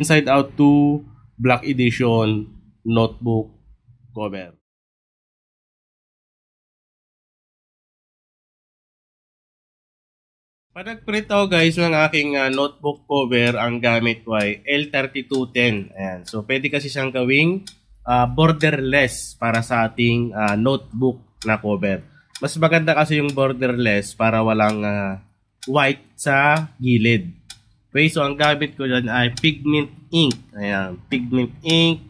Inside Out 2 Black Edition notebook cover. Pag nag-print ako guys ng aking notebook cover, ang gamit ko ay L3210. Ayan. So pwede kasi siyang gawing borderless para sa ating notebook na cover. Mas maganda kasi yung borderless para walang white sa gilid. Okay, so ang gamit ko dyan ay pigment ink. Ayan, pigment ink.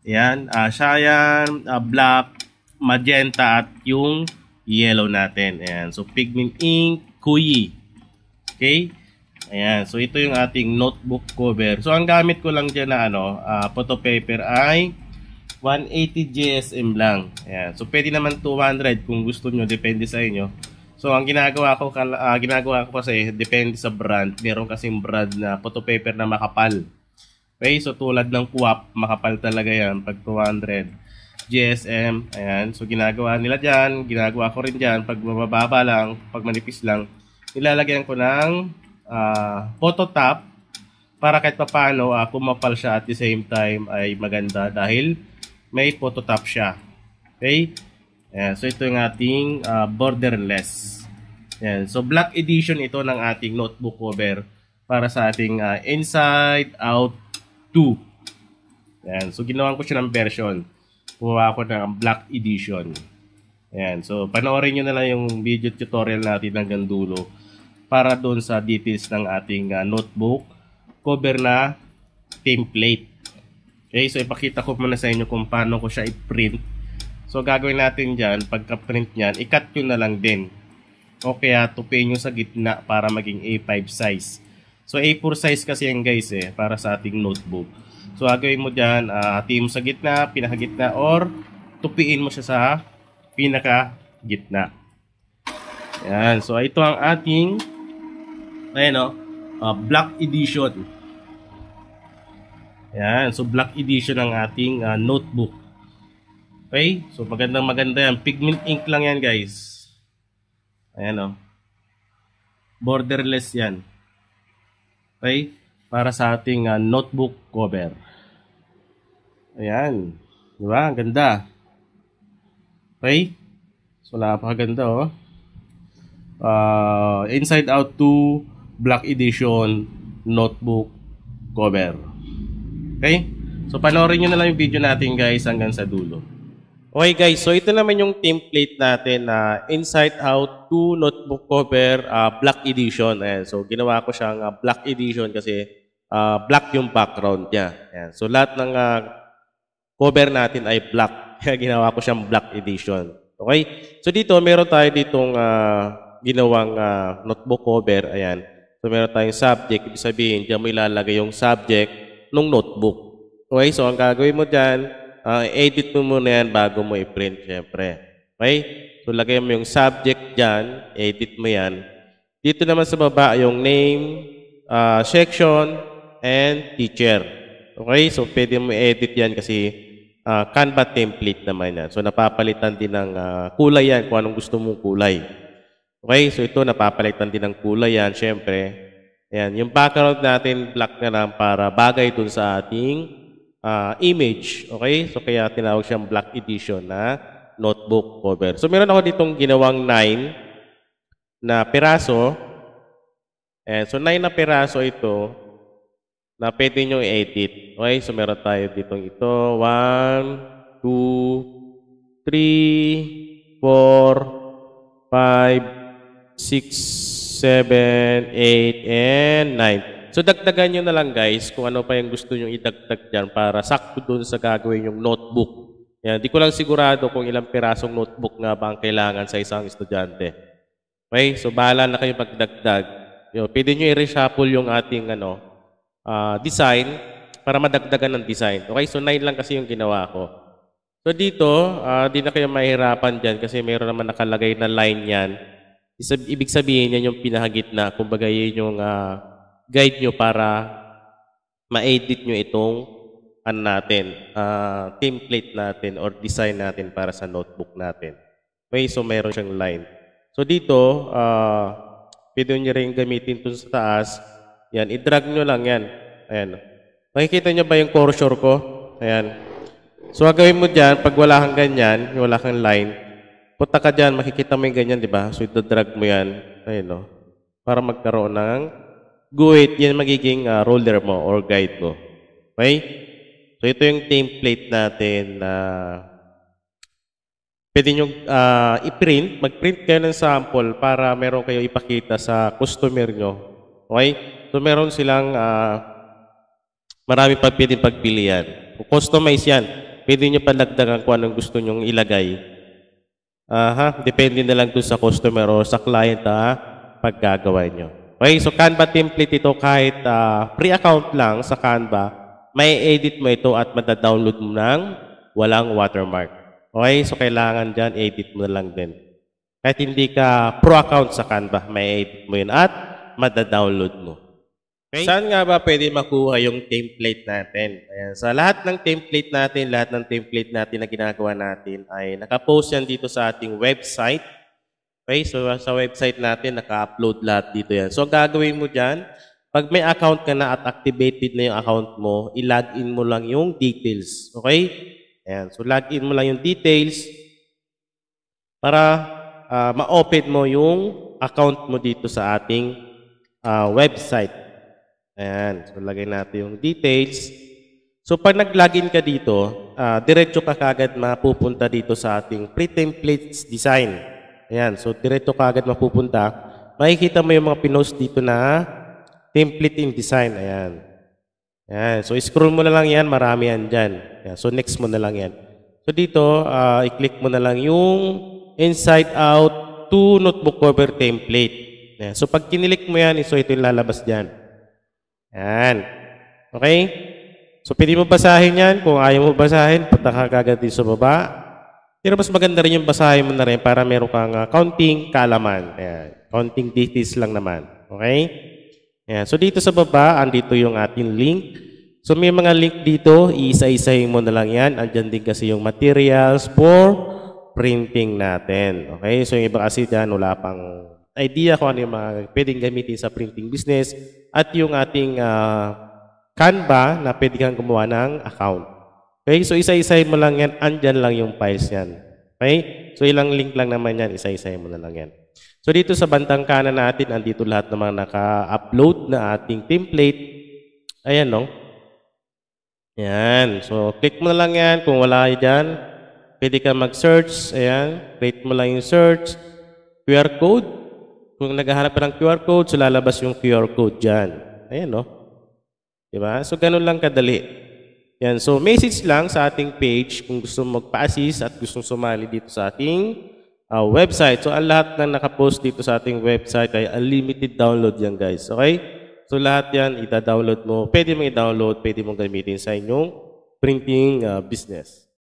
Ayan, cyan, black, magenta at yung yellow natin. Ayan, so pigment ink, Kuyi. Okay? Ayan. So, ito yung ating notebook cover. So, ang gamit ko lang dyan na photo paper ay 180 GSM lang. Ayan. So, pwede naman 200 kung gusto nyo. Depende sa inyo. So, ang ginagawa ko kasi depende sa brand. Meron kasing brand na photo paper na makapal. Okay? So, tulad ng Kuwap, makapal talaga yan pag 200. GSM, ayan. So, ginagawa nila dyan. Ginagawa ko rin dyan. Pag mababa lang, pag manipis lang, nilalagyan ko ng photo top para kahit paano kumapal siya at the same time ay maganda dahil may photo top siya. Okay? Ayan. So, ito yung ating borderless. Ayan. So, black edition ito ng ating notebook cover para sa ating Inside Out 2. Ayan. So, ginawan ko siya ng version. Kuha ko ng black edition. Ayan. So, panoorin nyo na lang yung video tutorial natin hanggang dulo para doon sa details ng ating notebook cover na template. Okay. So, ipakita ko muna sa inyo kung paano ko siya i-print. So, gagawin natin dyan, pagka-print nyan, i-cut nyo na lang din. O kaya, tupiin nyo sa gitna para maging A5 size. So, A4 size kasi yan guys para sa ating notebook. So, gagawin mo dyan, hatiin mo sa gitna, pinakagitna, or tupiin mo siya sa pinakagitna. Yan. So, ito ang ating black edition. Yan. So, black edition ang ating notebook. Okay? So, magandang-maganda yan. Pigment ink lang yan, guys. Ayan, borderless yan. Okay? Para sa ating notebook cover. Ayan. Diba? Ang ganda. Okay? So, napakaganda, Inside Out 2 Black Edition Notebook Cover. Okay? So, panoorin nyo na lang yung video natin, guys, hanggang sa dulo. Okay, guys. So, ito naman yung template natin na Inside Out 2 Notebook Cover Black Edition. Ayan. So, ginawa ko siyang Black Edition kasi black yung background niya. Ayan. So, lahat ng cover natin ay black. Kaya ginawa ko siyang black edition. Okay? So, dito, meron tayo ditong ginawang notebook cover. Ayan. So, meron tayong subject. Ibig sabihin, diyan mo ilalagay yung subject ng notebook. Okay? So, ang gagawin mo dyan, edit mo muna yan bago mo i-print, syempre. Okay? So, lagay mo yung subject dyan. Edit mo yan. Dito naman sa baba, yung name, section, and teacher. Okay? So, pwede mo edit yan kasi Canva template naman yan. So, napapalitan din ng kulay yan kung anong gusto mong kulay. Okay? So, ito, napapalitan din ng kulay yan, syempre. Ayan. Yung background natin, black na lang para bagay dun sa ating image. Okay? So, kaya tinawag siyang black edition na notebook cover. So, meron ako ditong ginawang 9 na piraso. Ayan. So, 9 na piraso ito na pwede nyo i-edit. Okay? So, meron tayo ditong ito. 1, 2, 3, 4, 5, 6, 7, 8, and 9. So, dagdagan nyo na lang guys kung ano pa yung gusto nyo idagdag dyan para sakto dun sa gagawin yung notebook. Yan. Di ko lang sigurado kung ilang pirasong notebook nga ba ang kailangan sa isang estudyante. Okay? So, bahala na kayo magdagdag. Pwede nyo i-reshuffle yung ating design para madagdagan ng design. Okay? So, 9 lang kasi yung ginawa ko. So, dito, di na kayo mahirapan dyan kasi mayroon naman nakalagay na line yan. Ibig sabihin yan yung pinakagitna. Kumbaga yun yung guide nyo para ma-edit nyo itong template natin or design natin para sa notebook natin. Okay? So, mayroon siyang line. So, dito, pwede nyo rin gamitin ito sa taas. Yan, i-drag nyo lang yan. Ayan. Makikita nyo ba yung cursor ko? Ayan. So, gagawin mo dyan, pag wala kang ganyan, wala kang line, punta ka dyan, makikita mo yung ganyan, di ba? So, ito-drag mo yan. Ayun, no? Para magkaroon ng guhit, yan magiging roller mo or guide mo. Okay? So, ito yung template natin na pwede nyo i-print. Mag-print kayo ng sample para meron kayo ipakita sa customer nyo. Okay? So, meron silang marami pa pwedeng pagpilian. Kung customize yan, pwede nyo palagdagan kung anong gusto nyong ilagay. Depende na lang dun sa customer o sa client paggagawa nyo. Okay, so Canva template ito kahit free account lang sa Canva, may edit mo ito at madadownload mo ng walang watermark. Okay, so kailangan dyan, edit mo na lang din. Kahit hindi ka pro account sa Canva, may edit mo yun at madadownload mo. Okay. Saan nga ba pwede makuha yung template natin? Ayan. Sa lahat ng template natin na ginagawa natin ay nakapost yan dito sa ating website. Okay, so sa website natin, naka-upload lahat dito yan. So gagawin mo dyan, pag may account ka na at activated na yung account mo, i-login mo lang yung details. Okay? Ayan. So login mo lang yung details para ma-open mo yung account mo dito sa ating website. Ayan. So, lagay natin yung details. So, pag nag-login ka dito, diretso ka kagad mapupunta dito sa ating pre-templates design. Ayan. So, diretso ka kagad mapupunta. Makikita mo yung mga pinost dito na template in design. Ayan. Ayan. So, scroll mo na lang yan. Marami yan dyan. Ayan. So, next mo na lang yan. So, dito, i-click mo na lang yung inside out to notebook cover template. Ayan. So, pag kinilik mo yan, so ito yung lalabas dyan. Yan. Okay? So, pwede mo basahin yan. Kung ayaw mo basahin, punta ka kagad dito sa baba. Pero mas maganda rin yung basahin mo na rin para meron kang counting kaalaman. Ayan. Counting details lang naman. Okay? Ayan. So, dito sa baba, andito yung ating link. So, may mga link dito. Iisa-isahin mo na lang yan. Andyan din kasi yung materials for printing natin. Okay? So, yung iba kasi dyan, wala pang idea kung ano yung mga pwedeng gamitin sa printing business at yung ating Canva na pwede kang gumawa ng account. Okay? So, isa-isahin mo lang yan. Andyan lang yung files yan. Okay? So, ilang link lang naman yan. Isa-isahin mo na lang yan. So, dito sa bandang kanan natin, andito lahat ng mga naka-upload na ating template. Ayan, no? Ayan. So, click mo na lang yan. Kung wala dyan, pwede ka mag-search. Ayan. Create mo lang yung search. QR code. Kung naghahanap ka ng QR code, so lalabas yung QR code dyan. Ayan, no? Diba? So, ganun lang kadali. Yan. So, message lang sa ating page kung gusto magpa-assist at gusto sumali dito sa ating website. So, ang lahat ng nakapost dito sa ating website ay unlimited download yan, guys. Okay? So, lahat yan, ita-download mo. Pwede mong i-download, pwede mong gamitin sa inyong printing business.